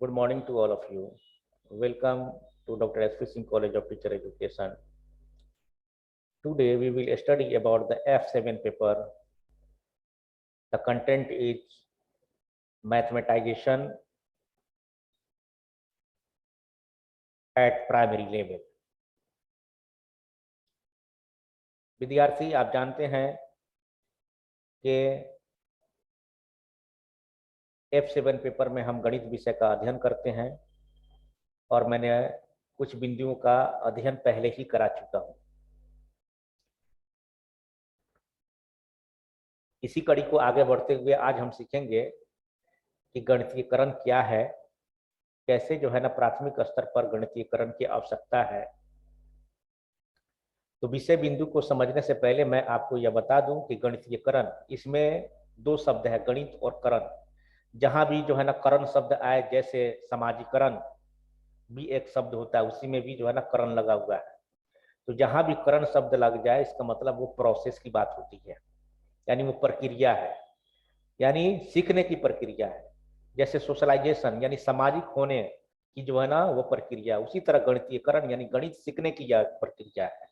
Good morning to all of you. Welcome to Dr. S.P. Singh College of Teacher Education. Today we will study about the F7 paper. The content is mathematization at primary level. विद्यार्थी आप जानते हैं कि F7 paper में हम गणित विषय का अध्ययन करते हैं और मैंने कुछ बिंदुओं का अध्ययन पहले ही करा चुका हूं। इसी कड़ी को आगे बढ़ते हुए आज हम सीखेंगे कि गणितीयकरण क्या है, कैसे जो है ना प्राथमिक स्तर पर गणितीयकरण की आवश्यकता है। तो विषय बिंदु को समझने से पहले मैं आपको यह बता दूं कि गणितीयकरण, इसमें दो शब्द है, गणित और करण। जहां भी जो है ना करण शब्द आए, जैसे समाजीकरण भी एक शब्द होता है, उसी में भी जो है ना करण लगा हुआ है। तो जहां भी करण शब्द लग जाए, इसका मतलब वो प्रोसेस की बात होती है, यानी वो प्रक्रिया है, यानी सीखने की प्रक्रिया है। जैसे सोशलाइजेशन यानी सामाजिक होने की जो है ना वो प्रक्रिया, उसी तरह गणितीयकरण यानी गणित सीखने की यह प्रक्रिया है।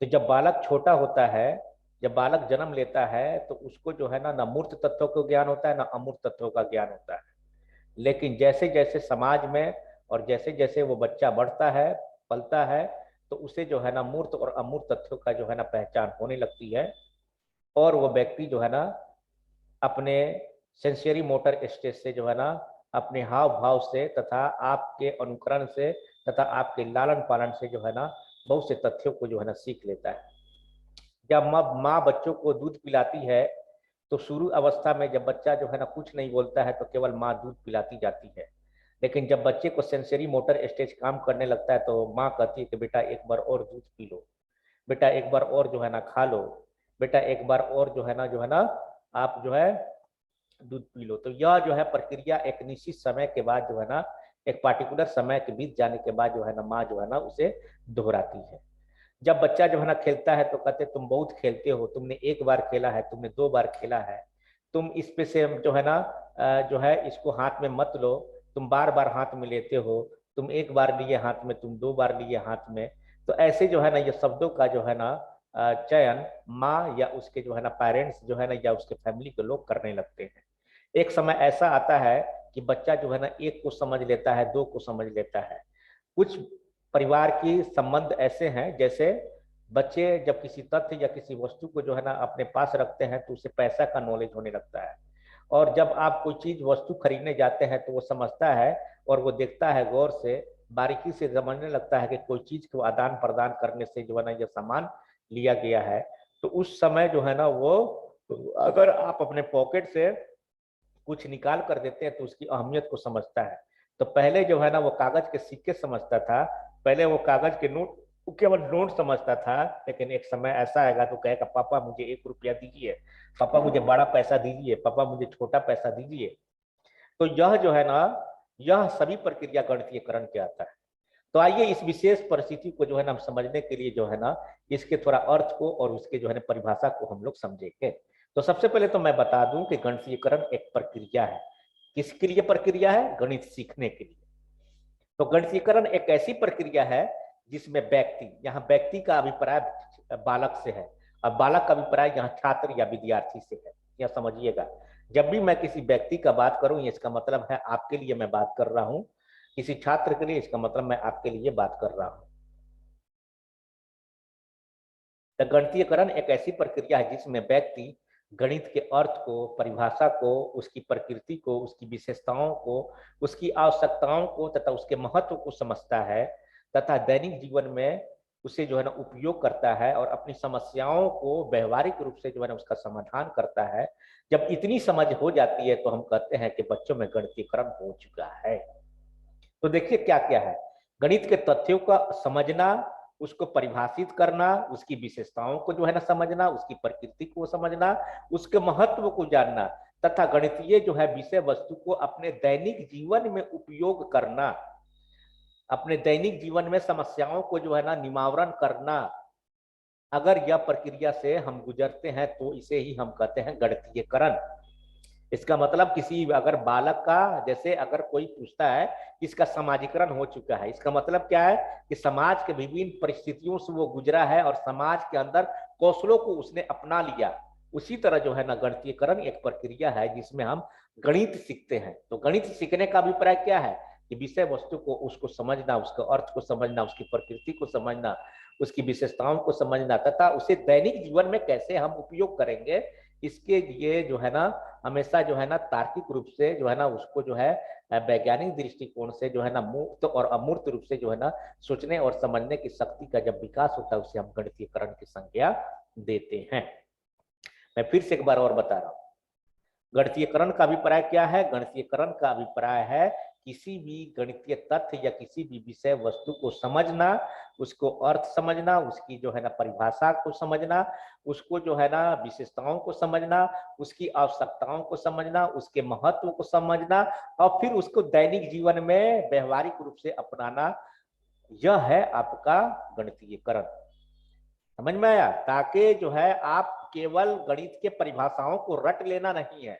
तो जब बालक छोटा होता है, जब बालक जन्म लेता है, तो उसको जो है ना मूर्त तत्वों का ज्ञान होता है, ना अमूर्त तत्वों का ज्ञान होता है। लेकिन जैसे जैसे समाज में और जैसे जैसे वो बच्चा बढ़ता है, पलता है, तो उसे जो है ना मूर्त और अमूर्त तत्वों का जो है ना पहचान होने लगती है, और वो व्यक्ति जो है ना अपने सेंसरी मोटर स्टेज से जो है ना अपने हाव भाव से तथा आपके अनुकरण से तथा आपके लालन पालन से जो है ना बहुत से तथ्यों को जो है ना सीख लेता है। जब माँ बच्चों को दूध पिलाती है, तो शुरू अवस्था में जब बच्चा जो है ना कुछ नहीं बोलता है, तो केवल माँ दूध पिलाती जाती है। लेकिन जब बच्चे को सेंसरी मोटर स्टेज काम करने लगता है, तो माँ कहती है कि बेटा एक बार और दूध पी लो, बेटा एक बार और जो है ना खा लो, बेटा एक बार और जो है ना आप जो है दूध पी लो। तो यह जो है प्रक्रिया एक निश्चित समय के बाद जो है ना, एक पार्टिकुलर समय के बीत जाने के बाद जो है ना माँ जो है ना उसे दोहराती है। जब बच्चा जो है ना खेलता है, तो कहते तुम बहुत खेलते हो, तुमने एक बार खेला है, तुमने दो बार खेला है, तुम इस पे से जो है ना जो है इसको हाथ में मत लो, तुम बार बार हाथ में लेते हो, तुम एक बार लिए हाथ में, तुम दो बार लिए हाथ में। तो ऐसे जो है ना ये शब्दों का जो है ना चयन माँ या उसके जो है ना पेरेंट्स जो है ना या उसके फैमिली के लोग करने लगते हैं। एक समय ऐसा आता है कि बच्चा जो है ना एक को समझ लेता है, दो को समझ लेता है। कुछ परिवार की संबंध ऐसे हैं, जैसे बच्चे जब किसी तथ्य या किसी वस्तु को जो है ना अपने पास रखते हैं, तो उसे पैसा का नॉलेज होने लगता है। और जब आप कोई चीज वस्तु खरीदने जाते हैं, तो वो समझता है और वो देखता है, गौर से बारीकी से समझने लगता है कि कोई चीज को आदान प्रदान करने से जो है ना यह सामान लिया गया है। तो उस समय जो है ना वो, अगर आप अपने पॉकेट से कुछ निकाल कर देते हैं, तो उसकी अहमियत को समझता है। तो पहले जो है ना वो कागज के सिक्के समझता था, पहले वो कागज के नोट, वो केवल नोट समझता था। लेकिन एक समय ऐसा आएगा तो कहेगा पापा मुझे 1 रुपया दीजिए, पापा मुझे बड़ा पैसा दीजिए, पापा मुझे छोटा पैसा दीजिए। तो यह जो है ना, यह सभी प्रक्रिया गणितीयकरण के आता है। तो आइए इस विशेष परिस्थिति को जो है ना हम समझने के लिए जो है ना इसके थोड़ा अर्थ को और उसके जो है ना परिभाषा को हम लोग समझेंगे। तो सबसे पहले तो मैं बता दूं कि गणितीयकरण एक प्रक्रिया है। किसके लिए प्रक्रिया है? गणित सीखने के लिए। तो गणितीयकरण एक ऐसी प्रक्रिया है जिसमें व्यक्ति, यहाँ व्यक्ति का अभिप्राय बालक से है, और बालक का अभिप्राय यहाँ छात्र या विद्यार्थी से है। यह समझिएगा, जब भी मैं किसी व्यक्ति का बात करूं, इसका मतलब है आपके लिए मैं बात कर रहा हूं। किसी छात्र के लिए, इसका मतलब मैं आपके लिए बात कर रहा हूं। तो गणितीयकरण एक ऐसी प्रक्रिया है जिसमें व्यक्ति गणित के अर्थ को, परिभाषा को, उसकी प्रकृति को, उसकी विशेषताओं को, उसकी आवश्यकताओं को तथा उसके महत्व को समझता है, तथा दैनिक जीवन में उसे जो है ना उपयोग करता है, और अपनी समस्याओं को व्यवहारिक रूप से जो है ना उसका समाधान करता है। जब इतनी समझ हो जाती है, तो हम कहते हैं कि बच्चों में गणितीयकरण हो चुका है। तो देखिए क्या क्या है। गणित के तथ्यों का समझना, उसको परिभाषित करना, उसकी विशेषताओं को जो है ना समझना, उसकी प्रकृति को समझना, उसके महत्व को जानना, तथा गणितीय जो है विषय वस्तु को अपने दैनिक जीवन में उपयोग करना, अपने दैनिक जीवन में समस्याओं को जो है ना निवारण करना। अगर यह प्रक्रिया से हम गुजरते हैं, तो इसे ही हम कहते हैं गणितीयकरण। इसका मतलब किसी अगर बालक का, जैसे अगर कोई पूछता है इसका समाजीकरण हो चुका है, इसका मतलब क्या है कि समाज के विभिन्न परिस्थितियों से वो गुजरा है और समाज के अंदर कौशलों को उसने अपना लिया। उसी तरह जो है ना गणितीयकरण एक प्रक्रिया है जिसमें हम गणित सीखते हैं। तो गणित सीखने का अभिप्राय क्या है कि विषय वस्तु को उसको समझना, उसके अर्थ को समझना, उसकी प्रकृति को समझना, उसकी विशेषताओं को समझना तथा उसे दैनिक जीवन में कैसे हम उपयोग करेंगे, इसके लिए जो है ना हमेशा जो है ना तार्किक रूप से जो है ना उसको जो है वैज्ञानिक दृष्टिकोण से जो है ना मूर्त और अमूर्त रूप से जो है ना सोचने और समझने की शक्ति का जब विकास होता है उसे हम गणितीयकरण की संज्ञा देते हैं। मैं फिर से एक बार और बता रहा हूं, गणितीयकरण का अभिप्राय क्या है? गणितीयकरण का अभिप्राय है किसी भी गणितीय तथ्य या किसी भी विषय वस्तु को समझना, उसको अर्थ समझना, उसकी जो है ना परिभाषा को समझना, उसको जो है ना विशेषताओं को समझना, उसकी आवश्यकताओं को समझना, उसके महत्व को समझना और फिर उसको दैनिक जीवन में व्यवहारिक रूप से अपनाना। यह है आपका गणितीयकरण। समझ में आया? ताकि जो है आप केवल गणित के परिभाषाओं को रट लेना नहीं है,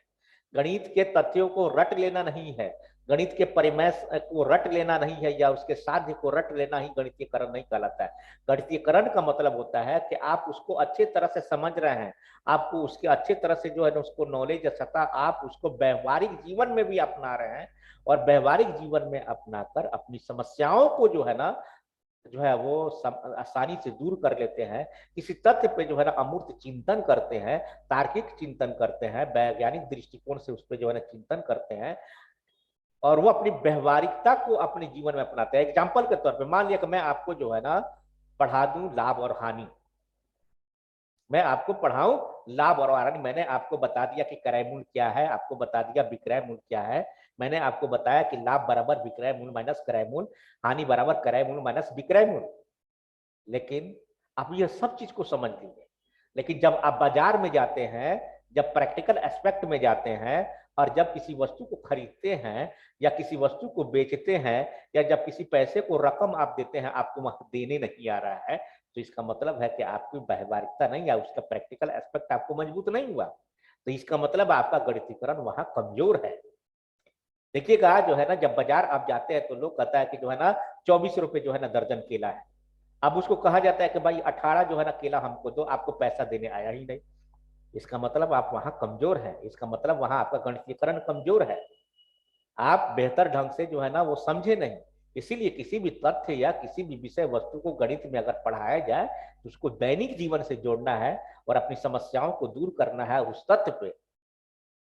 गणित के तथ्यों को रट लेना नहीं है, गणित के परिमेय को रट लेना नहीं है या उसके साध्य को रट लेना ही गणितीयकरण नहीं कहलाता है। गणितीयकरण का मतलब होता है कि आप उसको अच्छे तरह से समझ रहे हैं, आपको उसके अच्छे तरह से जो है ना उसको नॉलेज सता आप उसको व्यवहारिक जीवन में भी अपना रहे हैं और व्यवहारिक जीवन में अपनाकर अपनी समस्याओं को जो है ना जो है वो आसानी से दूर कर लेते हैं। किसी तथ्य पे जो है ना अमूर्त चिंतन करते हैं, तार्किक चिंतन करते हैं, वैज्ञानिक दृष्टिकोण से उस पर जो है ना चिंतन करते हैं और वो अपनी व्यवहारिकता को अपने जीवन में अपनाते हैं। एग्जाम्पल के तौर पे मान लिया कि मैं आपको जो है ना पढ़ा दूं लाभ और हानि, मैं आपको पढ़ाऊं लाभ और हानि, मैंने आपको बता दिया कि क्रय मूल्य क्या है, आपको बता दिया विक्रय मूल्य क्या है, मैंने आपको बताया कि लाभ बराबर विक्रय मूल्य माइनस क्रय मूल्य, हानि बराबर क्रय मूल्य माइनस विक्रय मूल्य। लेकिन आप ये सब चीज को समझ लीजिए, लेकिन जब आप बाजार में जाते हैं, जब प्रैक्टिकल एस्पेक्ट में जाते हैं और जब किसी वस्तु को खरीदते हैं या किसी वस्तु को बेचते हैं या जब किसी पैसे को रकम आप देते हैं, आपको वहां देने नहीं आ रहा है, तो इसका मतलब है कि आपकी व्यवहारिकता नहीं या उसका प्रैक्टिकल एस्पेक्ट आपको मजबूत नहीं हुआ। तो इसका मतलब आपका गणितीकरण वहां कमजोर है। देखिएगा जो है ना जब बाजार आप जाते हैं तो लोग कहता है कि जो है ना 24 रुपए जो है ना दर्जन केला है। अब उसको कहा जाता है कि भाई 18 जो है ना केला हमको दो, आपको पैसा देने आया ही नहीं। इसका मतलब आप वहां कमजोर है, इसका मतलब वहां आपका गणितीकरण कमजोर है, आप बेहतर ढंग से जो है ना वो समझे नहीं। इसीलिए किसी भी तथ्य या किसी भी विषय वस्तु को गणित में अगर पढ़ाया जाए तो उसको दैनिक जीवन से जोड़ना है और अपनी समस्याओं को दूर करना है उस तथ्य पे,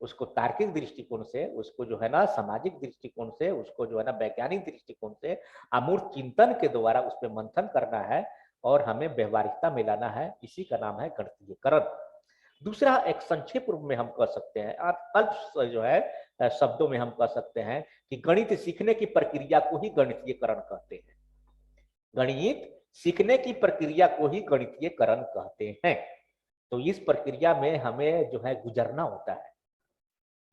उसको तार्किक दृष्टिकोण से, उसको जो है ना सामाजिक दृष्टिकोण से, उसको जो है ना वैज्ञानिक दृष्टिकोण से अमूर्त चिंतन के द्वारा उस पर मंथन करना है और हमें व्यवहारिकता मिलाना है। इसी का नाम है गणितीयकरण। दूसरा एक संक्षेप रूप में हम कह सकते हैं, अल्प जो है शब्दों में हम कह सकते हैं कि गणित सीखने की प्रक्रिया को ही गणितीयकरण कहते हैं। गणित सीखने की प्रक्रिया को ही गणितीयकरण कहते हैं। तो इस प्रक्रिया में हमें जो है गुजरना होता है,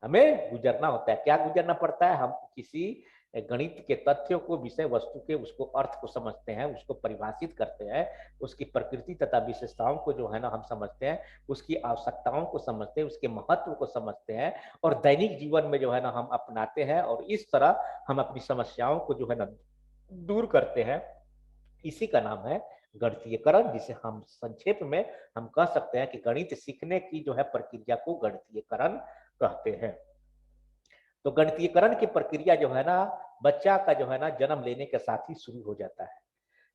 हमें गुजरना होता है। क्या गुजरना पड़ता है? हम किसी गणित के तथ्यों को, विषय वस्तु के उसको अर्थ को समझते हैं, उसको परिभाषित करते हैं, उसकी प्रकृति तथा विशेषताओं को जो है ना हम समझते हैं, उसकी आवश्यकताओं को समझते हैं, उसके महत्व को समझते हैं और दैनिक जीवन में जो है ना हम अपनाते हैं और इस तरह हम अपनी समस्याओं को जो है ना दूर करते हैं। इसी का नाम है गणितीयकरण, जिसे हम संक्षेप में हम कह सकते हैं कि गणित सीखने की जो है प्रक्रिया को गणितीयकरण कहते हैं। तो गणितीयकरण की प्रक्रिया जो है ना बच्चा का जो है ना जन्म लेने के साथ ही शुरू हो जाता है।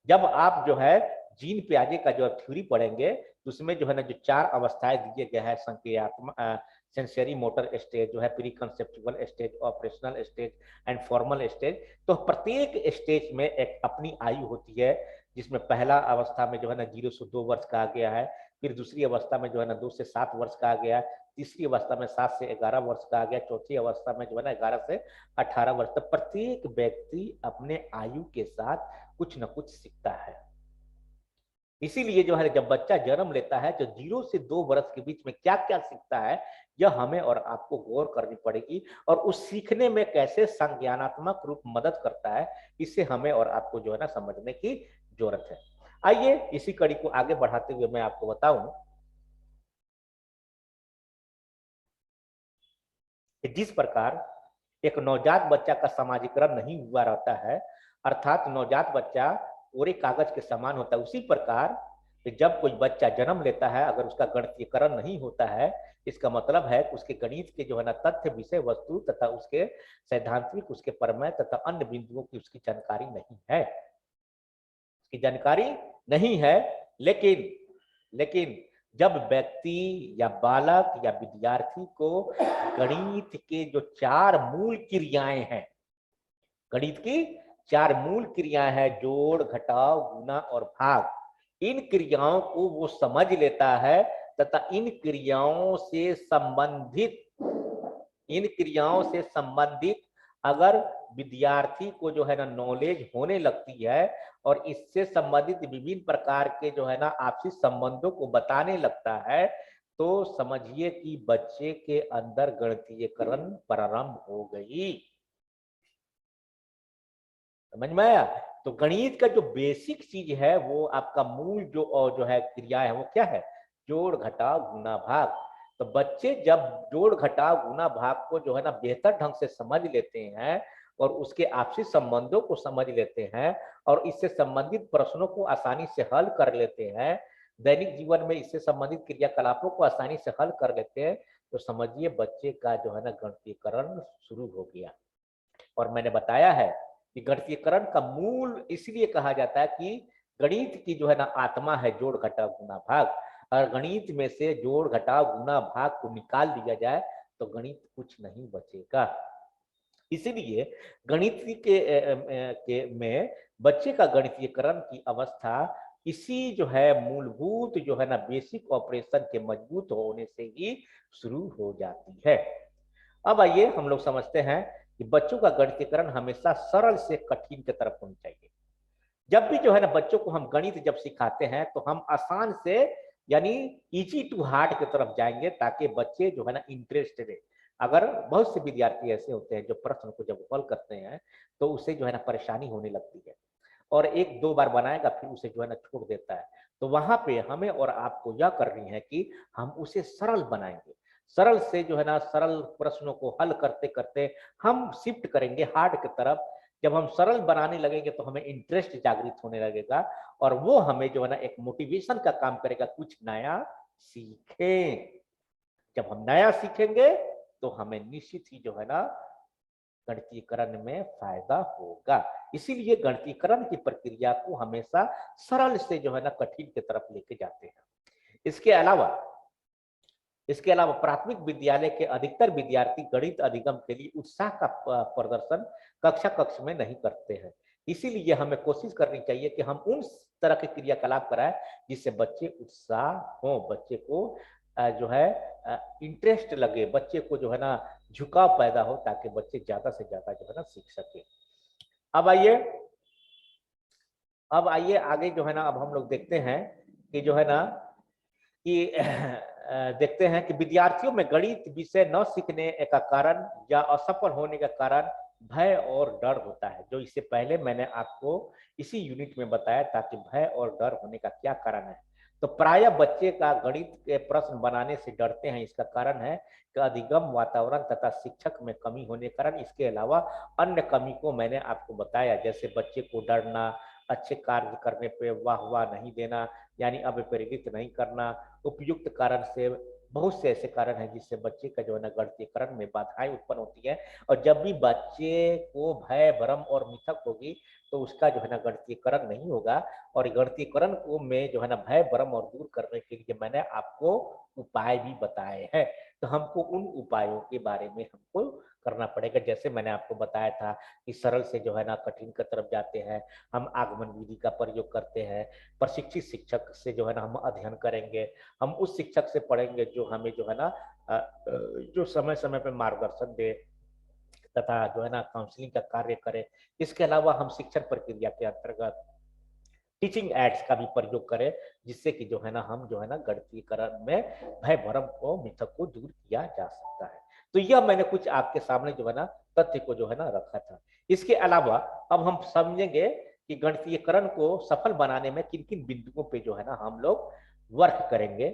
जब आप जो है जीन पियाजे का जो थ्योरी पढ़ेंगे तो उसमें जो है ना जो 4 अवस्थाएं दिए गए हैं, संज्ञात्मक सेंसरी मोटर स्टेज जो है, pre conceptual stage, operational stage and formal stage. तो प्रत्येक स्टेज में एक अपनी आयु होती है, जिसमें पहला अवस्था में जो है ना 0 से 2 वर्ष कहा गया है, फिर दूसरी अवस्था में जो है ना 2 से 7 वर्ष कहा गया है, तीसरी अवस्था में 7 से 11 वर्ष कहा गया, चौथी अवस्था में जो है ना 11 से 18 वर्ष तक। प्रत्येक व्यक्ति अपने आयु के साथ कुछ न कुछ सीखता है। इसीलिए जो है जब बच्चा जन्म लेता है तो 0 से 2 वर्ष के बीच में क्या क्या सीखता है, यह हमें और आपको गौर करनी पड़ेगी और उस सीखने में कैसे संज्ञानात्मक रूप मदद करता है, इसे हमें और आपको जो है ना समझने की जरूरत है। आइए इसी कड़ी को आगे बढ़ाते हुए मैं आपको बताऊं कि जिस प्रकार एक नवजात बच्चा का समाजीकरण नहीं हुआ रहता है, अर्थात नवजात बच्चा कोरे कागज के समान होता है, उसी प्रकार कि जब कोई बच्चा जन्म लेता है, अगर उसका गणितीयकरण नहीं होता है, इसका मतलब है कि उसके गणित के जो है ना तथ्य, विषय वस्तु तथा उसके सैद्धांतिक, उसके प्रमेय तथा अन्य बिंदुओं की उसकी जानकारी नहीं है, उसकी जानकारी नहीं है। लेकिन लेकिन जब व्यक्ति या बालक या विद्यार्थी को गणित के जो 4 मूल क्रियाएं हैं, गणित की 4 मूल क्रियाएं हैं, जोड़, घटाव, गुणा और भाग, इन क्रियाओं को वो समझ लेता है तथा इन क्रियाओं से संबंधित अगर विद्यार्थी को जो है ना नॉलेज होने लगती है और इससे संबंधित विभिन्न प्रकार के जो है ना आपसी संबंधों को बताने लगता है, तो समझिए कि बच्चे के अंदर गणितीयकरण प्रारंभ हो गई। समझ में आया? तो गणित का जो बेसिक चीज है, वो आपका मूल जो है क्रिया है, वो क्या है? जोड़, घटाव, गुणा, भाग। तो बच्चे जब जोड़, घटाव, गुणा, भाग को जो है ना बेहतर ढंग से समझ लेते हैं और उसके आपसी संबंधों को समझ लेते हैं और इससे संबंधित प्रश्नों को आसानी से हल कर लेते हैं, दैनिक जीवन में इससे संबंधित क्रियाकलापों को आसानी से हल कर लेते हैं, तो समझिए बच्चे का जो है ना गणितीकरण शुरू हो गया। और मैंने बताया है कि गणितीकरण का मूल इसलिए कहा जाता है कि गणित की जो है ना आत्मा है जोड़, घटाव, गुणा, भाग। और गणित में से जोड़, घटाव, गुणा, भाग को निकाल दिया जाए तो गणित कुछ नहीं बचेगा। इसीलिए गणित के में बच्चे का गणितीकरण की अवस्था इसी जो है मूलभूत जो है ना बेसिक ऑपरेशन के मजबूत होने से ही शुरू हो जाती है। अब आइए हम लोग समझते हैं कि बच्चों का गणितीकरण हमेशा सरल से कठिन की तरफ होनी चाहिए। जब भी जो है ना बच्चों को हम गणित जब सिखाते हैं तो हम आसान से यानी इजी टू हार्ड की तरफ जाएंगे, ताकि बच्चे जो है ना इंटरेस्ट ले। अगर बहुत से विद्यार्थी ऐसे होते हैं जो प्रश्न को जब हल करते हैं तो उसे जो है ना परेशानी होने लगती है और 1-2 बार बनाएगा फिर उसे जो है ना छोड़ देता है। तो वहां पे हमें और आपको यह करनी है कि हम उसे सरल बनाएंगे। सरल से जो है ना सरल प्रश्नों को हल करते करते हम शिफ्ट करेंगे हार्ड की तरफ। जब हम सरल बनाने लगेंगे तो हमें इंटरेस्ट जागृत होने लगेगा और वो हमें जो है ना एक मोटिवेशन का काम करेगा, कुछ नया सीखें। जब हम नया सीखेंगे तो हमें निश्चित ही जो है ना गणितीकरण में फायदा होगा। इसीलिए गणितीकरण की प्रक्रिया को हमेशा सरल से जो है ना कठिन की तरफ लेके जाते हैं। इसके अलावा प्राथमिक विद्यालय के अधिकतर विद्यार्थी गणित अधिगम के लिए उत्साह का प्रदर्शन कक्ष में नहीं करते हैं। इसीलिए हमें कोशिश करनी चाहिए कि हम उन तरह के क्रियाकलाप कराएं जिससे बच्चे उत्साह हो, बच्चे को जो है इंटरेस्ट लगे, बच्चे को जो है ना झुकाव पैदा हो, ताकि बच्चे ज्यादा से ज्यादा जो है ना सीख सके। अब आइए आगे जो है ना अब हम लोग देखते हैं कि जो है ना कि देखते हैं कि विद्यार्थियों में गणित विषय न सीखने का कारण या असफल होने का कारण भय और डर होता है, जो इससे पहले मैंने आपको इसी यूनिट में बताया था कि भय और डर होने का क्या कारण है। तो प्रायः बच्चे का गणित के प्रश्न बनाने से डरते हैं। इसका कारण है कि अधिगम वातावरण तथा शिक्षक में कमी होने के कारण। इसके अलावा अन्य कमी को मैंने आपको बताया, जैसे बच्चे को डरना, अच्छे कार्य करने पे वाह वाह नहीं देना, यानी अभिप्रेरित नहीं करना, उपयुक्त कारण से बहुत से ऐसे कारण हैं जिससे बच्चे का जो है ना गणितीकरण में बाधाएं उत्पन्न होती है। और जब भी बच्चे को भय, भ्रम और मिथक होगी तो उसका जो है ना गणितीकरण नहीं होगा। और गणितीकरण को में जो है ना भय, भ्रम और दूर करने के लिए मैंने आपको उपाय भी बताए हैं। तो हमको उन उपायों के बारे में हमको करना पड़ेगा। जैसे मैंने आपको बताया था कि सरल से जो है ना कठिन की तरफ जाते हैं, हम आगमन विधि का प्रयोग करते हैं, प्रशिक्षित शिक्षक से जो है ना हम अध्ययन करेंगे, हम उस शिक्षक से पढ़ेंगे जो हमें जो है ना जो समय समय पे मार्गदर्शन दे तथा जो है ना काउंसलिंग का कार्य करे। इसके अलावा हम शिक्षण प्रक्रिया के अंतर्गत टीचिंग एड्स का भी प्रयोग करें, जिससे कि जो है ना हम जो है ना गणितीकरण में भय, भ्रम को, मिथक को दूर किया जा सकता है। तो यह मैंने कुछ आपके सामने जो है ना तथ्य को जो है ना रखा था। इसके अलावा अब हम समझेंगे कि गणितीकरण को सफल बनाने में किन किन बिंदुओं पे जो है ना हम लोग वर्क करेंगे।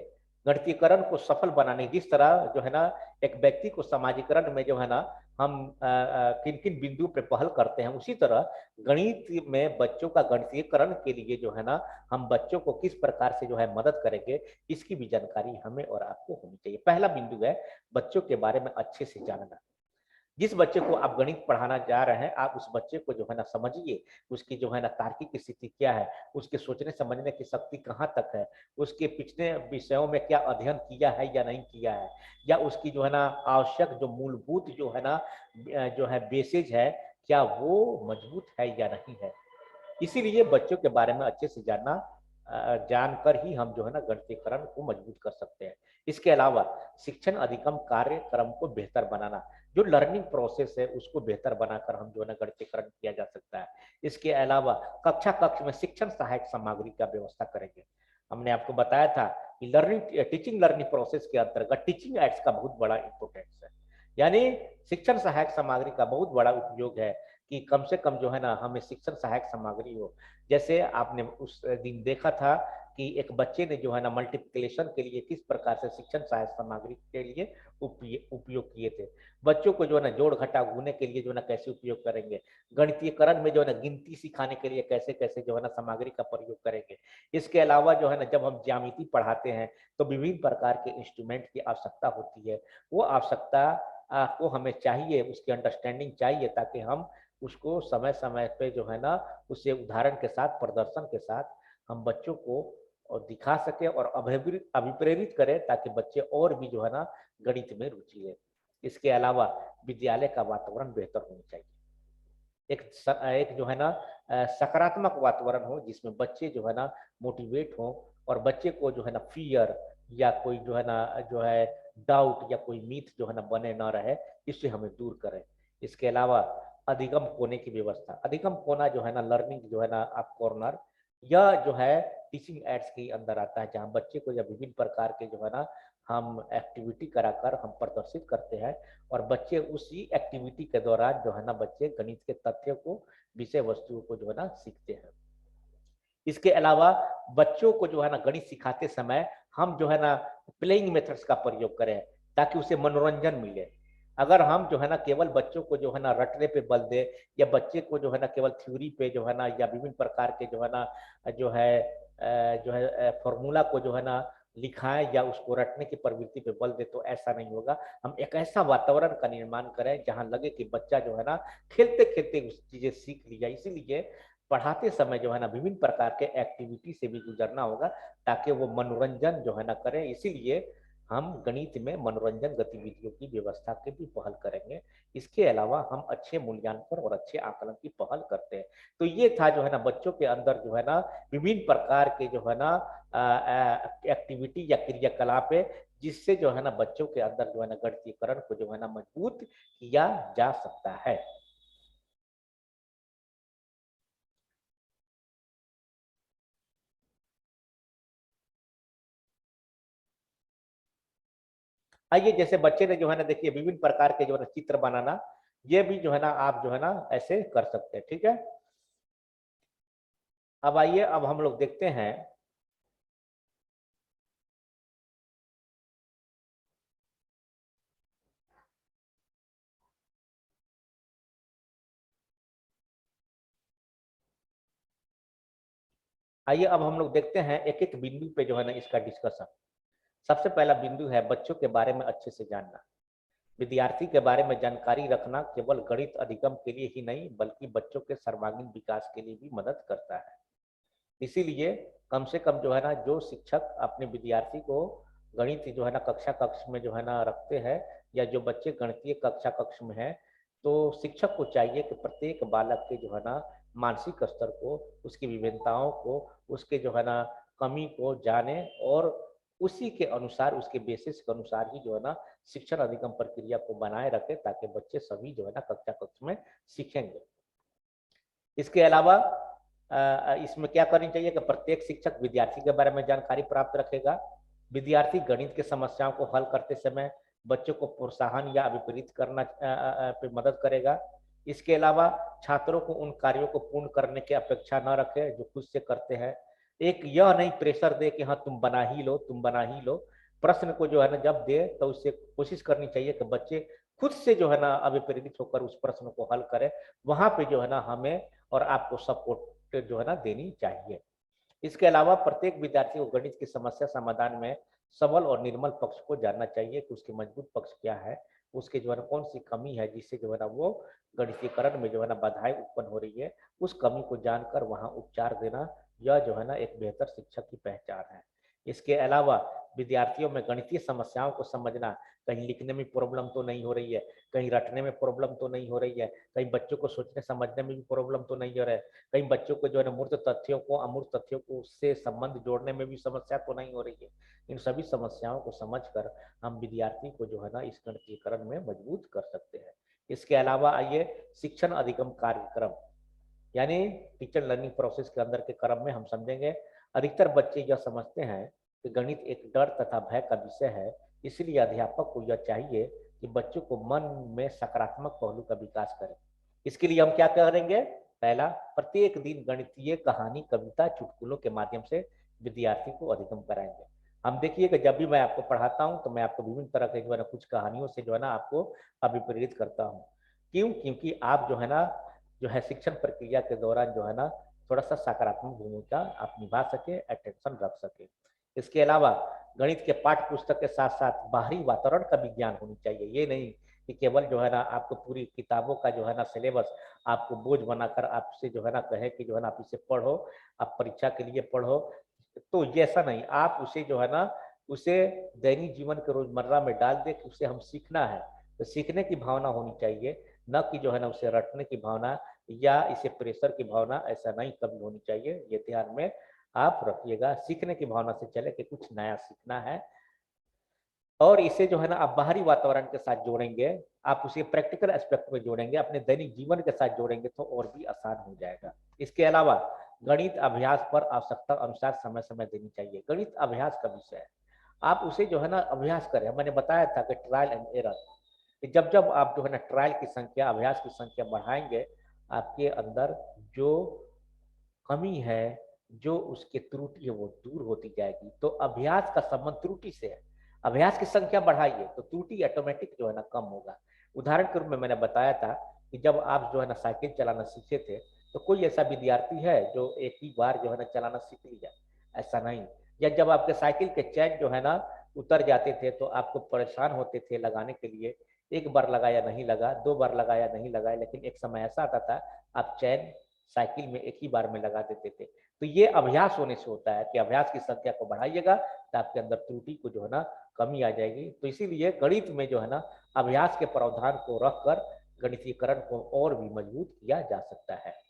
गणितीकरण को सफल बनाने, जिस तरह जो है ना एक व्यक्ति को समाजीकरण में जो है ना हम किन किन बिंदुओं पर पहल करते हैं, उसी तरह गणित में बच्चों का गणितीकरण के लिए जो है ना हम बच्चों को किस प्रकार से जो है मदद करेंगे, इसकी भी जानकारी हमें और आपको होनी चाहिए। पहला बिंदु है बच्चों के बारे में अच्छे से जानना। जिस बच्चे को आप गणित पढ़ाना जा रहे हैं, आप उस बच्चे को जो है ना समझिए, उसकी जो है ना तार्किक स्थिति क्या है, उसके सोचने समझने की शक्ति कहाँ तक है, उसके पिछले विषयों में क्या अध्ययन किया है या नहीं किया है, या उसकी जो है ना आवश्यक जो मूलभूत जो है ना जो है बेसिस है, क्या वो मजबूत है या नहीं है। इसीलिए बच्चों के बारे में अच्छे से जानना, जानकर ही हम जो है ना गणितीकरण को मजबूत कर सकते हैं। इसके अलावा शिक्षण अधिगम कार्यक्रम को बेहतर बनाना, जो लर्निंग प्रोसेस है उसको बेहतर बनाकर हम जो है ना गणितीकरण किया जा सकता है। इसके अलावा कक्षा कक्ष में शिक्षण सहायक सामग्री का व्यवस्था करेंगे। हमने आपको बताया था कि लर्निंग टीचिंग लर्निंग प्रोसेस के अंतर्गत टीचिंग एड्स का बहुत बड़ा इंपोर्टेंस है, यानी शिक्षण सहायक सामग्री का बहुत बड़ा उपयोग है कि कम से कम जो है ना हमें शिक्षण सहायक सामग्री हो। जैसे आपने उस दिन देखा था कि एक बच्चे ने जो है ना मल्टीप्लिकेशन के लिए किस प्रकार से शिक्षण सहायक सामग्री के लिए उपयोग किए थे। बच्चों को जो है ना जोड़ घटा गुने के लिए जो है ना कैसे उपयोग करेंगे, गणितीयकरण में जो है ना गिनती सिखाने के लिए कैसे कैसे जो है ना सामग्री का प्रयोग करेंगे। इसके अलावा जो है ना जब हम ज्यामिति पढ़ाते हैं तो विभिन्न प्रकार के इंस्ट्रूमेंट की आवश्यकता होती है। वो आवश्यकता को हमें चाहिए, उसकी अंडरस्टैंडिंग चाहिए, ताकि हम उसको समय समय पे जो है ना उसे उदाहरण के साथ, प्रदर्शन के साथ हम बच्चों को और दिखा सके और अभिप्रेरित करें, ताकि बच्चे और भी जो है ना गणित में रुचि ले। इसके अलावा विद्यालय का वातावरण बेहतर होना चाहिए। एक जो है ना सकारात्मक वातावरण हो, जिसमें बच्चे जो है ना मोटिवेट हो, और बच्चे को जो है ना फियर या कोई जो है ना जो है डाउट या कोई मीथ जो है ना बने ना रहे, इससे हमें दूर करें। इसके अलावा अधिगम कोने की व्यवस्था, अधिगम कोना जो है ना लर्निंग जो है ना आप कॉर्नर, यह जो है टीचिंग एड्स के अंदर आता है, जहाँ बच्चे को या विभिन्न प्रकार के जो है ना हम एक्टिविटी कराकर हम प्रदर्शित करते हैं, और बच्चे उसी एक्टिविटी के दौरान जो है ना बच्चे गणित के तथ्य को, विषय वस्तुओं को जो है ना सीखते हैं। इसके अलावा बच्चों को जो है ना गणित सिखाते समय हम जो है ना प्लेइंग मेथड्स का प्रयोग करें, ताकि उसे मनोरंजन मिले। अगर हम जो है ना केवल बच्चों को जो है ना रटने पे बल दे, या बच्चे को जो है ना केवल थ्योरी पे जो है ना या विभिन्न प्रकार के जो है ना फॉर्मूला को जो है ना लिखाएं या उसको रटने की प्रवृत्ति पे बल दे, तो ऐसा नहीं होगा। हम एक ऐसा वातावरण का निर्माण करें जहां लगे कि बच्चा जो है ना खेलते खेलते उस चीजें सीख लिया। इसीलिए पढ़ाते समय जो है ना विभिन्न प्रकार के एक्टिविटी से भी गुजरना होगा, ताकि वो मनोरंजन जो है ना करें। इसीलिए हम गणित में मनोरंजन गतिविधियों की व्यवस्था की भी पहल करेंगे। इसके अलावा हम अच्छे मूल्यांकन और अच्छे आकलन की पहल करते हैं। तो ये था जो है ना बच्चों के अंदर जो है ना विभिन्न प्रकार के जो है ना एक्टिविटी या क्रियाकलाप है, जिससे जो है ना बच्चों के अंदर जो है ना गणितीकरण को जो है ना मजबूत किया जा सकता है। आइए, जैसे बच्चे ने जो है ना देखिए विभिन्न प्रकार के जो है ना चित्र बनाना, ये भी जो है ना आप जो है ना ऐसे कर सकते हैं, ठीक है। अब आइए, अब हम लोग देखते हैं। आइए अब हम लोग देखते हैं एक एक बिंदु पे जो है ना इसका डिस्कशन। सबसे पहला बिंदु है बच्चों के बारे में अच्छे से जानना। विद्यार्थी के बारे में जानकारी रखना केवल गणित अधिगम के लिए ही नहीं, बल्कि बच्चों के सर्वांगीण विकास के लिए भी मदद करता है। इसीलिए कम से कम जो है ना जो शिक्षक अपने विद्यार्थी को गणित जो है ना कक्षा कक्ष में जो है ना रखते हैं, या जो बच्चे गणितीय कक्षा कक्ष में हैं, तो शिक्षक को चाहिए कि प्रत्येक बालक के जो है ना मानसिक स्तर को, उसकी विभिन्नताओं को, उसके जो है ना कमी को जाने, और उसी के अनुसार, उसके बेसिस के अनुसार ही जो है ना शिक्षण अधिगम प्रक्रिया को बनाए रखे, ताकि बच्चे सभी जो है ना कक्षा कक्ष में सीखेंगे। इसके अलावा इसमें क्या करनी चाहिए कि प्रत्येक शिक्षक विद्यार्थी के बारे में जानकारी प्राप्त रखेगा। विद्यार्थी गणित की समस्याओं को हल करते समय बच्चों को प्रोत्साहन या अभिप्रेरित करना पे मदद करेगा। इसके अलावा छात्रों को उन कार्यों को पूर्ण करने की अपेक्षा न रखे जो खुद से करते हैं। एक यह नहीं प्रेशर दे कि हाँ तुम बना ही लो, तुम बना ही लो, प्रश्न को जो है ना जब दे तो उससे कोशिश करनी चाहिए कि बच्चे खुद से जो है ना अभिप्रेरित होकर उस प्रश्न को हल करें। वहां पे जो है ना हमें और आपको सपोर्ट जो है ना देनी चाहिए। इसके अलावा प्रत्येक विद्यार्थी को गणित की समस्या समाधान में सबल और निर्मल पक्ष को जानना चाहिए कि उसके मजबूत पक्ष क्या है, उसके जो है ना कौन सी कमी है जिससे जो है ना वो गणितीकरण में जो है ना बाधाएं उत्पन्न हो रही है, उस कमी को जानकर वहां उपचार देना, यह जो है ना एक बेहतर शिक्षक की पहचान है। इसके अलावा विद्यार्थियों में गणितीय समस्याओं को समझना, कहीं लिखने में प्रॉब्लम तो नहीं हो रही है, कहीं रटने में प्रॉब्लम तो नहीं हो रही है, कहीं बच्चों को सोचने समझने में भी प्रॉब्लम तो नहीं हो रहा है, कहीं बच्चों को जो है ना मूर्त तथ्यों को अमूर्त तथ्यों को उससे संबंध जोड़ने में भी समस्या तो नहीं हो रही है। इन सभी समस्याओं को समझकर हम विद्यार्थी को जो है ना इस गणितीकरण में मजबूत कर सकते हैं। इसके अलावा आइए शिक्षण अधिगम कार्यक्रम यानी टीचर लर्निंग प्रोसेस के अंदर के क्रम में हम समझेंगे। अधिकतर बच्चे यह समझते हैं कि गणित एक डर तथा भय का विषय है, इसलिए अध्यापक को यह चाहिए कि बच्चों को मन में सकारात्मक पहलू का विकास करें। इसके लिए हम क्या करेंगे? पहला, प्रत्येक दिन गणितीय कहानी, कविता, चुटकुलों के माध्यम से विद्यार्थी को अधिगम कराएंगे। हम देखिए कि जब भी मैं आपको पढ़ाता हूं तो मैं आपको विभिन्न तरह के जो है ना कुछ कहानियों से जो है ना आपको अभिप्रेरित करता हूँ। क्यों? क्योंकि आप जो है ना जो है शिक्षण प्रक्रिया के दौरान जो है ना थोड़ा सा सकारात्मक भूमिका आप निभा सके, अटेंशन रख सके। इसके अलावा गणित के पाठ्य पुस्तक के साथ साथ बाहरी वातावरण का भी ज्ञान होनी चाहिए। ये नहीं कि केवल जो है ना आपको पूरी किताबों का जो है ना सिलेबस आपको बोझ बनाकर आपसे जो है ना कहे कि जो है ना आप इसे पढ़ो, आप परीक्षा के लिए पढ़ो। तो ये ऐसा नहीं, आप उसे जो है ना उसे दैनिक जीवन के रोजमर्रा में डाल दे कि उसे हम सीखना है, तो सीखने की भावना होनी चाहिए, न कि जो है ना उसे रटने की भावना या इसे प्रेशर की भावना, ऐसा नहीं कभी होनी चाहिए। ये ध्यान में आप रखिएगा, सीखने की भावना से चले कि कुछ नया सीखना है। और इसे जो है ना आप बाहरी वातावरण के साथ जोड़ेंगे, आप उसे प्रैक्टिकल एस्पेक्ट में जोड़ेंगे, अपने दैनिक जीवन के साथ जोड़ेंगे तो और भी आसान हो जाएगा। इसके अलावा गणित अभ्यास पर आवश्यकता अनुसार समय समय देनी चाहिए। गणित अभ्यास का विषय है, आप उसे जो है ना अभ्यास करें। मैंने बताया था कि ट्रायल एंड एरर, कि जब जब आप जो है ना ट्रायल की संख्या, अभ्यास की संख्या बढ़ाएंगे, आपके अंदर जो कमी है, जो उसकी त्रुटि है वो दूर होती जाएगी। तो अभ्यास का संबंध त्रुटि से है। अभ्यास की संख्या बढ़ाइए तो त्रुटि ऑटोमेटिक जो है ना कम होगा। उदाहरण के रूप में मैंने बताया था कि जब आप जो है ना साइकिल चलाना सीखे थे, तो कोई ऐसा विद्यार्थी है जो एक ही बार जो है ना चलाना सीख लिया? ऐसा नहीं। या जब आपके साइकिल के चैन जो है ना उतर जाते थे तो आपको परेशान होते थे लगाने के लिए, एक बार लगाया नहीं लगा, दो बार लगाया नहीं लगा, लेकिन एक समय ऐसा आता था आप चैन साइकिल में एक ही बार में लगा देते थे। तो ये अभ्यास होने से होता है कि अभ्यास की संख्या को बढ़ाइएगा तो आपके अंदर त्रुटि को जो है ना कमी आ जाएगी। तो इसीलिए गणित में जो है ना अभ्यास के प्रावधान को रखकर गणितीकरण को और भी मजबूत किया जा सकता है।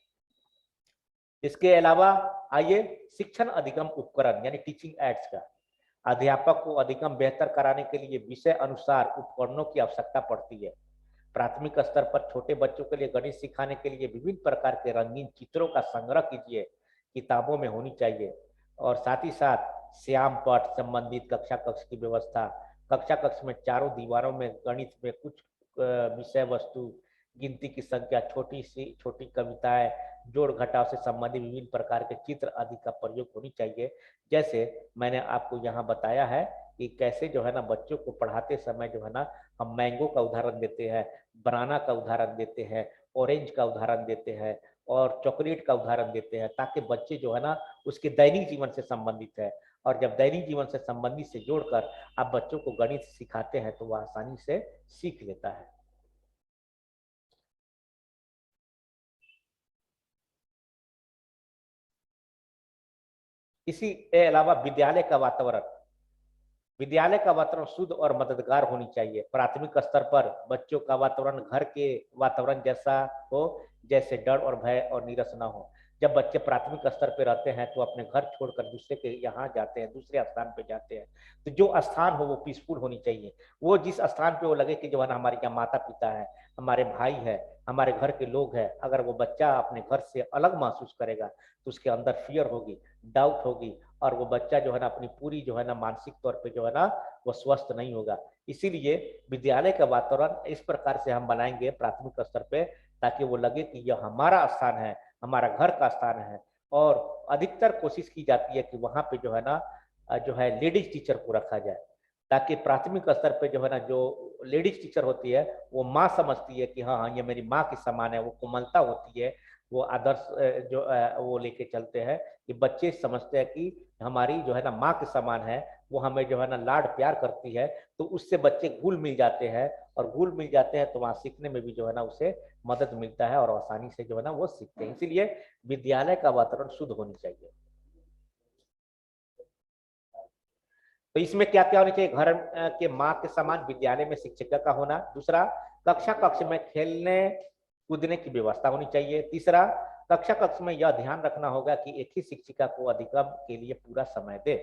इसके अलावा आइए शिक्षण अधिगम उपकरण यानी टीचिंग एड्स का। अध्यापक को अधिगम बेहतर कराने के लिए विषय अनुसार उपकरणों की आवश्यकता पड़ती है। प्राथमिक स्तर पर छोटे बच्चों के लिए गणित सिखाने के लिए विभिन्न प्रकार के रंगीन चित्रों का संग्रह कीजिए, किताबों में होनी चाहिए। और साथ ही साथ श्याम पट संबंधित कक्षा कक्ष की व्यवस्था, कक्षा कक्ष में चारों दीवारों में गणित में कुछ विषय वस्तु, गिनती की संख्या, छोटी सी छोटी कविताएं, जोड़ घटाव से संबंधित विभिन्न प्रकार के चित्र आदि का प्रयोग होनी चाहिए। जैसे मैंने आपको यहाँ बताया है कि कैसे जो है ना बच्चों को पढ़ाते समय जो है ना हम मैंगो का उदाहरण देते हैं, बनाना का उदाहरण देते हैं, ऑरेंज का उदाहरण देते हैं और चॉकलेट का उदाहरण देते हैं, ताकि बच्चे जो है ना उसके दैनिक जीवन से संबंधित है। और जब दैनिक जीवन से संबंधित से जोड़कर आप बच्चों को गणित सिखाते हैं तो वह आसानी से सीख लेता है। इसी के अलावा विद्यालय का वातावरण शुद्ध और मददगार होनी चाहिए। प्राथमिक स्तर पर बच्चों का वातावरण घर के वातावरण जैसा हो, जैसे डर और भय और नीरस ना हो। जब बच्चे प्राथमिक स्तर पे रहते हैं तो अपने घर छोड़कर दूसरे के यहाँ जाते हैं, दूसरे स्थान पे जाते हैं, तो जो स्थान हो वो पीसफुल होनी चाहिए। वो जिस स्थान पे वो लगे कि जो है ना हमारे यहाँ माता पिता है, हमारे भाई है, हमारे घर के लोग हैं, अगर वो बच्चा अपने घर से अलग महसूस करेगा तो उसके अंदर फियर होगी, डाउट होगी, और वो बच्चा जो है ना अपनी पूरी जो है ना मानसिक तौर पे जो है ना वो स्वस्थ नहीं होगा। इसीलिए विद्यालय का वातावरण इस प्रकार से हम बनाएंगे प्राथमिक स्तर पे, ताकि वो लगे कि यह हमारा स्थान है, हमारा घर का स्थान है। और अधिकतर कोशिश की जाती है कि वहां पे जो है ना जो है लेडीज टीचर को रखा जाए। ताकि प्राथमिक स्तर पे जो है ना जो लेडीज टीचर होती है वो माँ समझती है कि हाँ हाँ ये मेरी माँ के समान है, वो कोमलता होती है, वो आदर्श जो वो लेके चलते हैं कि बच्चे समझते हैं कि हमारी जो है ना माँ के समान है, वो हमें जो है ना लाड प्यार करती है, तो उससे बच्चे घुल मिल जाते हैं, और घुल मिल जाते हैं तो वहाँ सीखने में भी जो है ना उसे मदद मिलता है और आसानी से जो है ना वो सीखते हैं। इसीलिए विद्यालय का वातावरण शुद्ध होनी चाहिए। तो इसमें क्या क्या होना चाहिए? घर के माँ के समान विद्यालय में शिक्षिका का होना। दूसरा, कक्षा कक्ष में खेलने कूदने की व्यवस्था होनी चाहिए। तीसरा, कक्षा कक्ष में यह ध्यान रखना होगा कि एक ही शिक्षिका को अधिगम के लिए पूरा समय दे।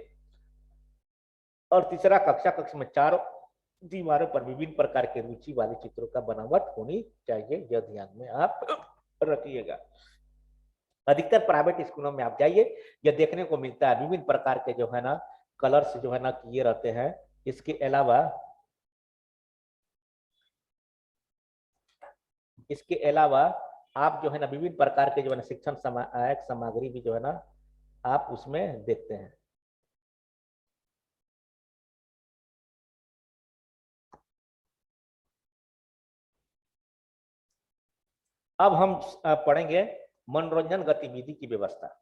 और तीसरा, कक्षा कक्ष में चारों दीवारों पर विभिन्न प्रकार के रुचि वाले चित्रों का बनावट होनी चाहिए। यह ध्यान में आप रखिएगा। अधिकतर प्राइवेट स्कूलों में आप जाइए, यह देखने को मिलता है, विभिन्न प्रकार के जो है ना कलर्स जो है ना किए रहते हैं। इसके अलावा आप जो है ना विभिन्न प्रकार के जो है ना शिक्षण सहायक सामग्री भी जो है ना आप उसमें देखते हैं। अब हम पढ़ेंगे मनोरंजन गतिविधि की व्यवस्था।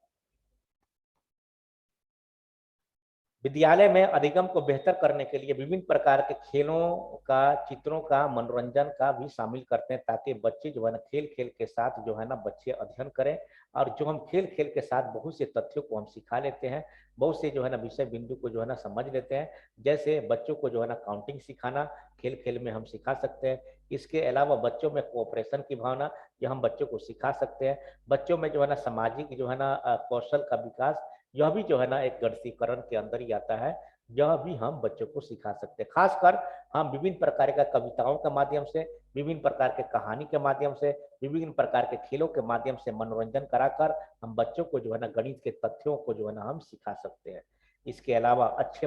विद्यालय में अधिगम को बेहतर करने के लिए विभिन्न प्रकार के खेलों का, चित्रों का, मनोरंजन का भी शामिल करते हैं, ताकि बच्चे जो है ना खेल खेल के साथ जो है ना बच्चे अध्ययन करें। और जो हम खेल खेल के साथ बहुत से तथ्यों को हम सिखा लेते हैं, बहुत से जो है ना विषय बिंदु को जो है ना समझ लेते हैं। जैसे बच्चों को जो है ना काउंटिंग सिखाना खेल खेल में हम सिखा सकते हैं। इसके अलावा बच्चों में कोऑपरेशन की भावना, यह हम बच्चों को सिखा सकते हैं। बच्चों में जो है ना सामाजिक जो है ना कौशल का विकास, यह भी जो है ना एक गणितीकरण के अंदर ही आता है। यह भी हम बच्चों को सिखा सकते हैं। खासकर हम विभिन्न प्रकार का कविताओं के माध्यम से, विभिन्न प्रकार के कहानी के माध्यम से, विभिन्न प्रकार के खेलों के माध्यम से मनोरंजन कराकर हम बच्चों को जो है ना गणित के तथ्यों को जो है ना हम सिखा सकते हैं। इसके अलावा अच्छे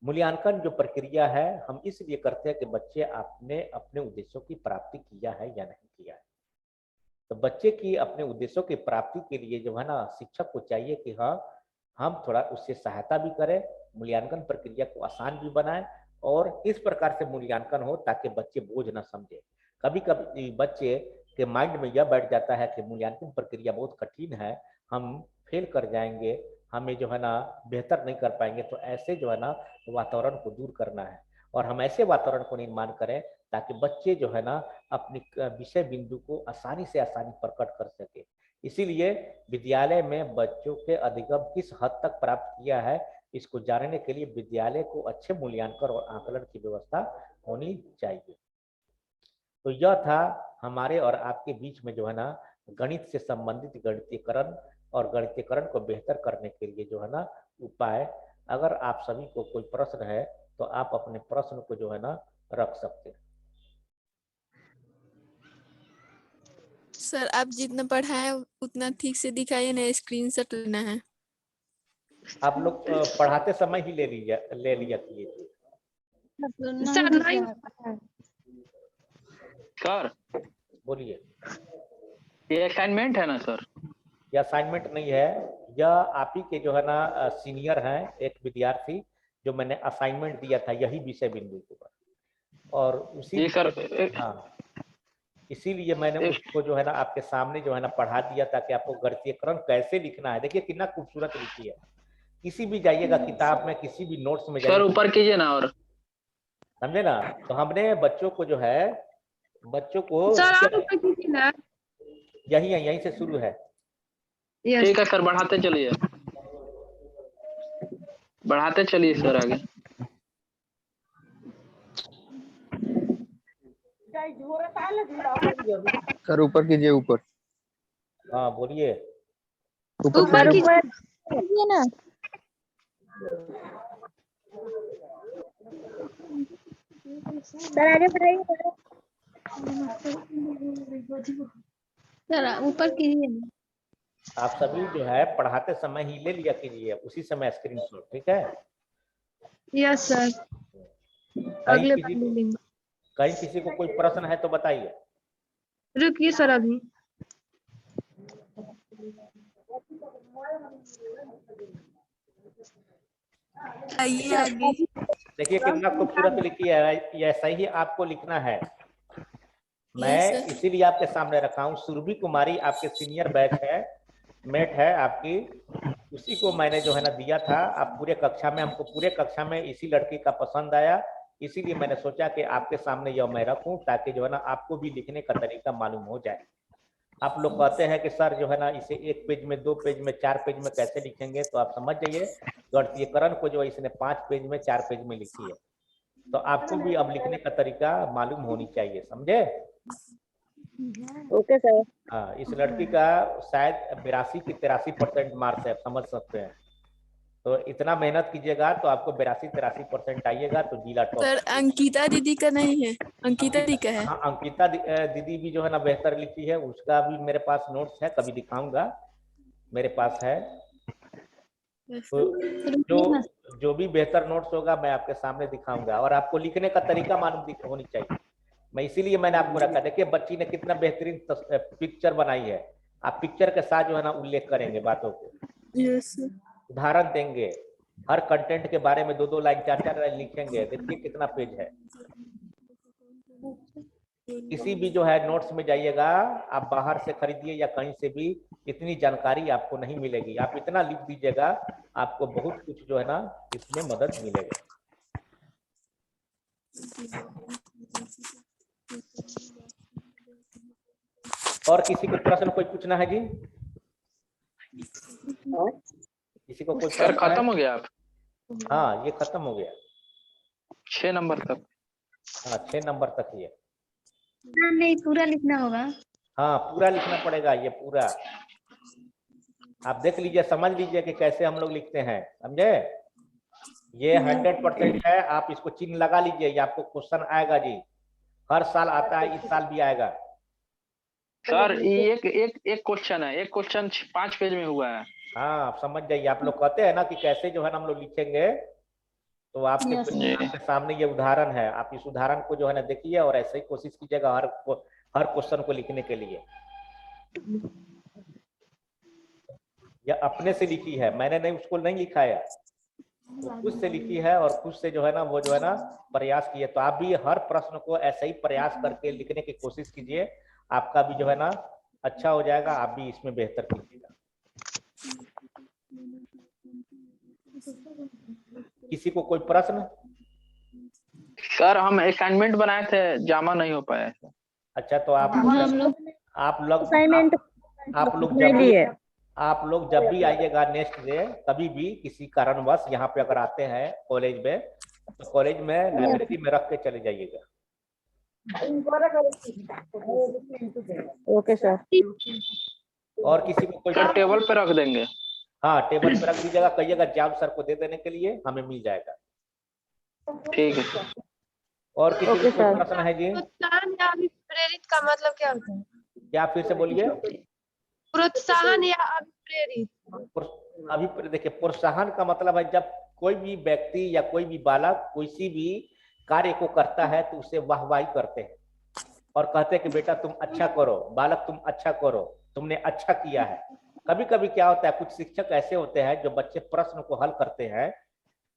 मूल्यांकन जो प्रक्रिया है हम इसलिए करते हैं कि बच्चे आपने अपने उद्देश्यों की प्राप्ति किया है या नहीं किया है। तो बच्चे की अपने उद्देश्यों की प्राप्ति के लिए जो है ना शिक्षक को चाहिए कि हाँ हम थोड़ा उससे सहायता भी करें, मूल्यांकन प्रक्रिया को आसान भी बनाएं, और इस प्रकार से मूल्यांकन हो ताकि बच्चे बोझ ना समझे। कभी कभी बच्चे के माइंड में यह बैठ जाता है कि मूल्यांकन प्रक्रिया बहुत कठिन है, हम फेल कर जाएंगे, हमें जो है ना बेहतर नहीं कर पाएंगे। तो ऐसे जो है ना वातावरण को दूर करना है, और हम ऐसे वातावरण को निर्माण करें ताकि बच्चे जो है ना अपनी विषय बिंदु को आसानी से आसानी प्रकट कर सके। इसीलिए विद्यालय में बच्चों के अधिगम किस हद तक प्राप्त किया है, इसको जानने के लिए विद्यालय को अच्छे मूल्यांकन और आकलन की व्यवस्था होनी चाहिए। तो यह था हमारे और आपके बीच में जो है ना गणित से संबंधित गणितीकरण और गणितीकरण को बेहतर करने के लिए जो है ना उपाय। अगर आप सभी को कोई प्रश्न है तो आप अपने प्रश्न को जो है ना रख सकते हैं। सर आप जितना पढ़ाए उतना ठीक से दिखाइए ना, स्क्रीनशॉट लेना है। आप लोग पढ़ाते समय ही ले लिया कीजिए। सर बोलिए। ये असाइनमेंट है ना सर? यह असाइनमेंट नहीं है, यह आप ही के जो है ना सीनियर हैं एक विद्यार्थी, जो मैंने असाइनमेंट दिया था यही विषय बिंदु के ऊपर, और उसी जी सर। हाँ इसीलिए मैंने उसको जो है ना आपके सामने जो है ना पढ़ा दिया ताकि आपको गणितीकरण कैसे लिखना है। देखिए कितना खूबसूरत लिखी है। किसी भी जाइएगा किताब में, किसी भी नोट्स में सर जाइए, ऊपर कीजिए ना। और समझे ना। तो हमने बच्चों को जो है बच्चों को यहीं से शुरू है। ठीक है सर, बढ़ाते चलिए, बढ़ाते चलिए सर आगे। सर ऊपर कीजिए, ऊपर। हाँ बोलिए। ऊपर कीजिए ना। सर आगे बढ़ाइए। सर ऊपर कीजिए ना। आप सभी जो है पढ़ाते समय ही ले लिया कीजिए, उसी समय स्क्रीनशॉट, ठीक है। यस सर, अगले बार ले लेंगे। कहीं किसी को कोई प्रश्न है तो बताइए। रुकिए सर अभी। आइए आगे। देखिए कितना खूबसूरत लिखी है, ऐसा ही आपको लिखना है। मैं Yes, sir. इसीलिए आपके सामने रखा हूँ। सुरभि कुमारी आपके सीनियर बैच है, मेट है आपकी, उसी को मैंने जो है ना दिया था। आप पूरे कक्षा में, हमको पूरे कक्षा में इसी लड़की का पसंद आया, इसीलिए मैंने सोचा कि आपके सामने यह मैं रखूं, ताकि जो है ना आपको भी लिखने का तरीका मालूम हो जाए। आप लोग कहते हैं कि सर जो है ना इसे 1 पेज में, 2 पेज में, 4 पेज में कैसे लिखेंगे, तो आप समझ जाइए गणितीयकरण को जो इसने 5 पेज में, 4 पेज में लिखी है। तो आपको भी अब लिखने का तरीका मालूम होनी चाहिए, समझे? Okay sir. हाँ, इस लड़की का शायद 82 की 83% मार्क्स है, समझ सकते हैं। तो इतना मेहनत कीजिएगा तो आपको 82-83% आइएगा तो जिला टॉप। सर अंकिता दीदी का नहीं है, अंकिता दीदी का है। हाँ, अंकिता दीदी भी जो है ना बेहतर लिखी है, उसका भी मेरे पास नोट्स है, कभी दिखाऊंगा, मेरे पास है। तो जो भी बेहतर नोट्स होगा मैं आपके सामने दिखाऊंगा, और आपको लिखने का तरीका मालूम होनी चाहिए। मैं इसीलिए मैंने आपको रखा। देखिए बच्ची ने कितना बेहतरीन पिक्चर बनाई है। आप पिक्चर के साथ जो है ना उल्लेख करेंगे बातों को, Yes, sir. उदाहरण देंगे, हर कंटेंट के बारे में 2-2 लाइन, 4-4 लाइन लिखेंगे। देखिए कितना पेज है। किसी भी जो है नोट्स में जाइएगा, आप बाहर से खरीदिए या कहीं से भी, इतनी जानकारी आपको नहीं मिलेगी। आप इतना लिख दीजिएगा, आपको बहुत कुछ जो है ना इसमें मदद मिलेगा। और किसी को प्रश्न कोई पूछना है जी? किसी को कोई सर प्रश्न है? खत्म हो गया आप? हाँ, ये खत्म हो गया। 6 नंबर तक। हाँ, 6 नंबर तक ही है। नहीं, पूरा लिखना होगा। हाँ, पूरा लिखना पड़ेगा, ये पूरा। आप देख लीजिए, समझ लीजिए कि कैसे हम लोग लिखते हैं, समझे? ये 100% है। आप इसको चिन्ह लगा लीजिए, ये आपको क्वेश्चन आएगा जी, हर साल आता है, इस साल भी आएगा। सर एक क्वेश्चन है, एक क्वेश्चन 5 पेज में हुआ है। हाँ, आप समझ जाइए। आप लोग कहते हैं ना कि कैसे जो है ना हम लोग लिखेंगे, तो आपके सामने ये उदाहरण है। आप इस उदाहरण को जो है ना देखिए, और ऐसे ही कोशिश कीजिएगा हर क्वेश्चन को लिखने के लिए। यह अपने से लिखी है, मैंने नहीं उसको नहीं लिखा है, वो खुद से लिखी है, और खुद से जो है ना वो जो है ना प्रयास किए। तो आप भी हर प्रश्न को ऐसे ही प्रयास करके लिखने की कोशिश कीजिए, आपका भी जो है ना अच्छा हो जाएगा। आप भी इसमें बेहतर कीजिएगा। किसी को कोई प्रश्न? सर हम असाइनमेंट बनाए थे, जमा नहीं हो पाया। अच्छा, तो आप लोग जब भी आइएगा नेक्स्ट डे, कभी भी किसी कारणवश यहाँ पे अगर आते हैं कॉलेज में, तो कॉलेज में लाइब्रेरी में रख के चले जाइएगा। Okay sir. और किसी को कोई टेबल पे रख देंगे? हाँ, टेबल पे रख दीजिएगा, कहिएगा जाम सर को दे देने के लिए, हमें मिल जाएगा। ठीक है। और किसी को कोई प्रश्न है जी? प्रोत्साहन या अभिप्रेरित का मतलब क्या होता है? क्या फिर से बोलिए? प्रोत्साहन या अभिप्रेरित? अभी देखिए, प्रोत्साहन का मतलब है जब कोई भी व्यक्ति या कोई भी बालक किसी भी कार्य को करता है तो उसे वाहवाही करते हैं और कहते हैं कि बेटा तुम अच्छा करो, बालक तुम अच्छा करो, तुमने अच्छा किया है। कभी कभी क्या होता है, कुछ शिक्षक ऐसे होते हैं जो बच्चे प्रश्न को हल करते हैं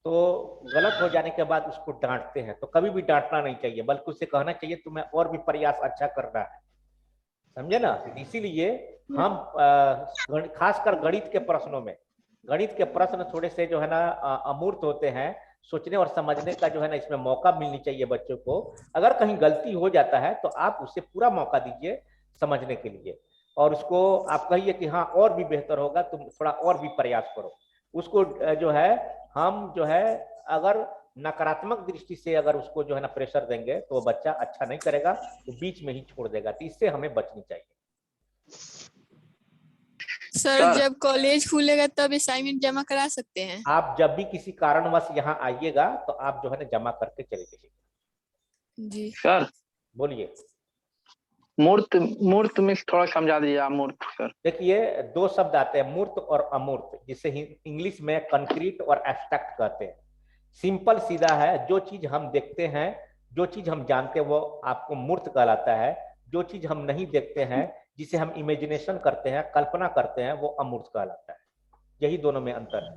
तो गलत हो जाने के बाद उसको डांटते हैं। तो कभी भी डांटना नहीं चाहिए, बल्कि उसे कहना चाहिए तुम्हें और भी प्रयास अच्छा करना है, समझे ना? इसीलिए हम खासकर गणित के प्रश्नों में, गणित के प्रश्न थोड़े से जो है ना अमूर्त होते हैं, सोचने और समझने का जो है ना इसमें मौका मिलनी चाहिए बच्चों को। अगर कहीं गलती हो जाता है तो आप उसे पूरा मौका दीजिए समझने के लिए, और उसको आप कहिए कि हाँ और भी बेहतर होगा, तुम थोड़ा और भी प्रयास करो। उसको जो है हम जो है अगर नकारात्मक दृष्टि से अगर उसको जो है ना प्रेशर देंगे तो वो बच्चा अच्छा नहीं करेगा, तो बीच में ही छोड़ देगा। तो इससे हमें बचनी चाहिए। सर जब कॉलेज खुलेगा तब असाइनमेंट जमा करा सकते हैं? आप जब भी किसी कारणवश यहाँ आइएगा तो आप जो है ना जमा करके चले जाइएगा। जी सर बोलिए। मूर्त में थोड़ा समझा दीजिए। मूर्त सर देखिए, 2 शब्द आते हैं, मूर्त और अमूर्त, जिसे इंग्लिश में कंक्रीट और एब्स्ट्रैक्ट कहते हैं। सिंपल सीधा है, जो चीज हम देखते हैं, जो चीज हम जानते हैं वो आपको मूर्त कहलाता है। जो चीज हम नहीं देखते हैं, जिसे हम इमेजिनेशन करते हैं, कल्पना करते हैं, वो अमूर्त कहलाता है। यही दोनों में अंतर है।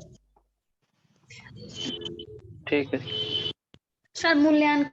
ठीक है। सर मूल्यांकन